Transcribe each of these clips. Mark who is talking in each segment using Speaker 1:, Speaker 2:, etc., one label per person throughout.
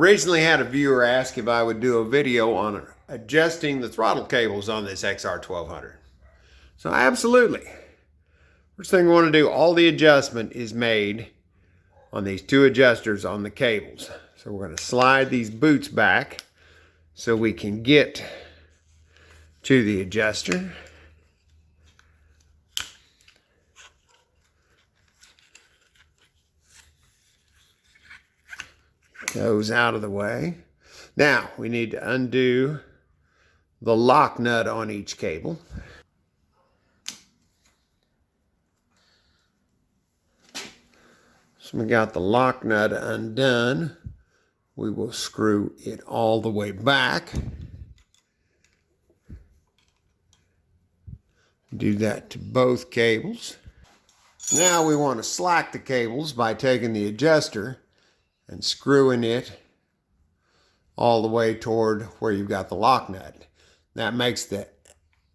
Speaker 1: Originally had a viewer ask if I would do a video on adjusting the throttle cables on this XR1200. So absolutely. First thing we want to do, all the adjustment is made on these two adjusters on the cables. So we're going to slide these boots back so we can get to the adjuster. Those out of the way. Now we need to undo the lock nut on each cable. So we got the lock nut undone. We will screw it all the way back. Do that to both cables. Now we want to slack the cables by taking the adjuster and screwing it all the way toward where you've got the lock nut. That makes the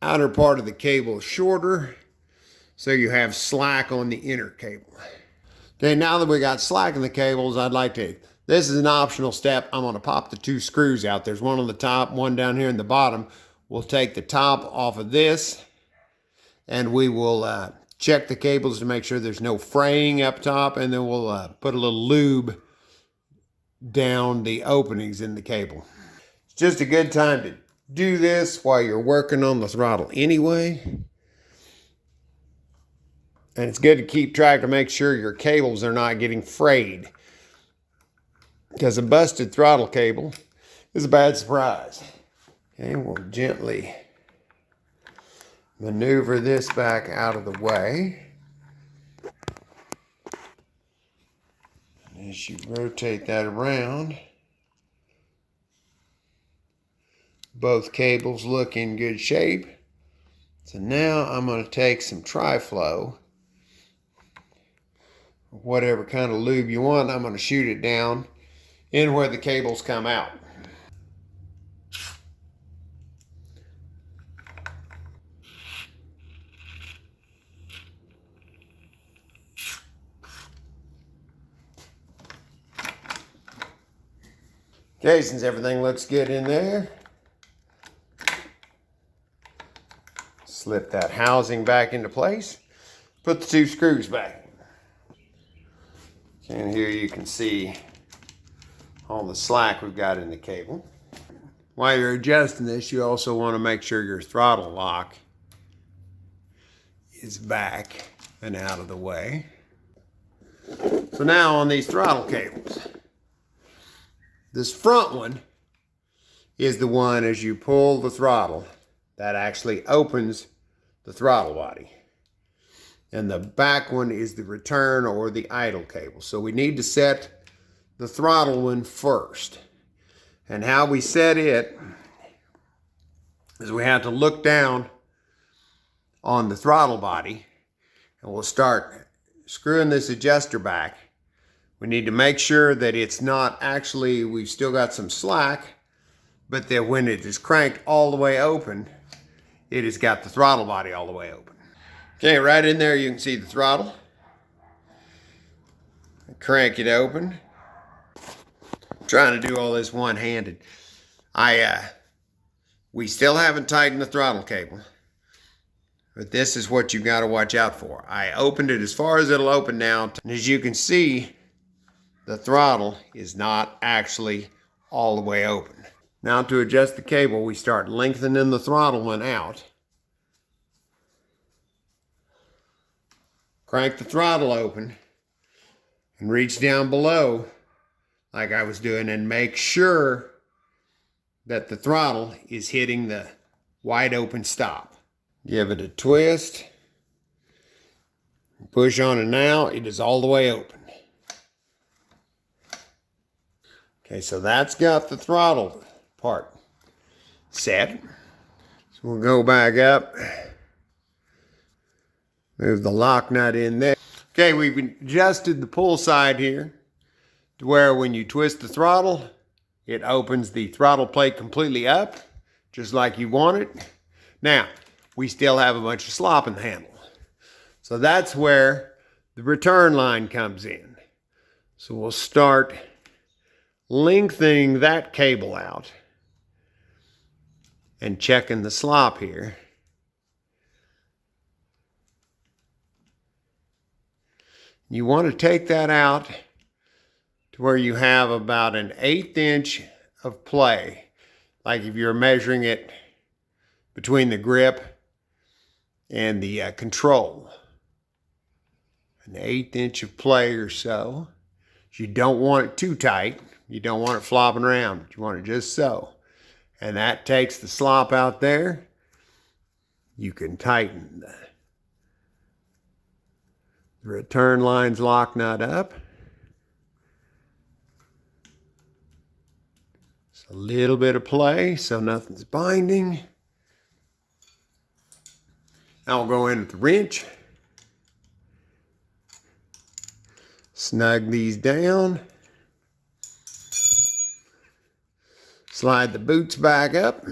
Speaker 1: outer part of the cable shorter, so you have slack on the inner cable. Okay, now that we got slack in the cables, this is an optional step. I'm gonna pop the two screws out. There's one on the top, one down here in the bottom. We'll take the top off of this, and we will check the cables to make sure there's no fraying up top, and then we'll put a little lube down the openings in the cable. It's just a good time to do this while you're working on the throttle anyway. And it's good to keep track to make sure your cables are not getting frayed, because a busted throttle cable is a bad surprise. Okay, we'll gently maneuver this back out of the way. As you rotate that around, both cables look in good shape. So now I'm going to take some tri-flow, whatever kind of lube you want. I'm going to shoot it down in where the cables come out. Okay, since everything looks good in there, slip that housing back into place, put the two screws back. And here you can see all the slack we've got in the cable. While you're adjusting this, you also want to make sure your throttle lock is back and out of the way. So now on these throttle cables, this front one is the one, as you pull the throttle, that actually opens the throttle body. And the back one is the return or the idle cable. So we need to set the throttle one first. And how we set it is we have to look down on the throttle body, and we'll start screwing this adjuster back. We need to make sure that it's not actually, we've still got some slack, but that when it is cranked all the way open, it has got the throttle body all the way open. Okay, right in there you can see the throttle. Crank it open. I'm trying to do all this one-handed. We still haven't tightened the throttle cable, but this is what you got to watch out for. I opened it as far as it'll open now, and as you can see, the throttle is not actually all the way open. Now to adjust the cable, we start lengthening the throttle one out. Crank the throttle open and reach down below like I was doing, and make sure that the throttle is hitting the wide open stop. Give it a twist. Push on it now. It is all the way open. Okay, so that's got the throttle part set. So we'll go back up. Move the lock nut in there. Okay, we've adjusted the pull side here to where when you twist the throttle, it opens the throttle plate completely up, just like you want it. Now, we still have a bunch of slop in the handle. So that's where the return line comes in. So we'll start lengthening that cable out and checking the slop here. You want to take that out to where you have about an 1/8 inch of play. Like if you're measuring it between the grip and the control. An 1/8 inch of play or so. You don't want it too tight. You don't want it flopping around. You want it just so. And that takes the slop out there. You can tighten the return line's lock nut up. Just a little bit of play so nothing's binding. Now we'll go in with the wrench. Snug these down. Slide the boots back up.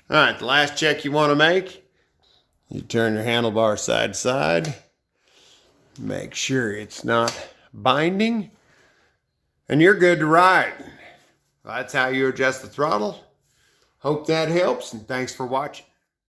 Speaker 1: All right, the last check you want to make, you turn your handlebar side to side. Make sure it's not binding. And you're good to ride. That's how you adjust the throttle. Hope that helps, and thanks for watching.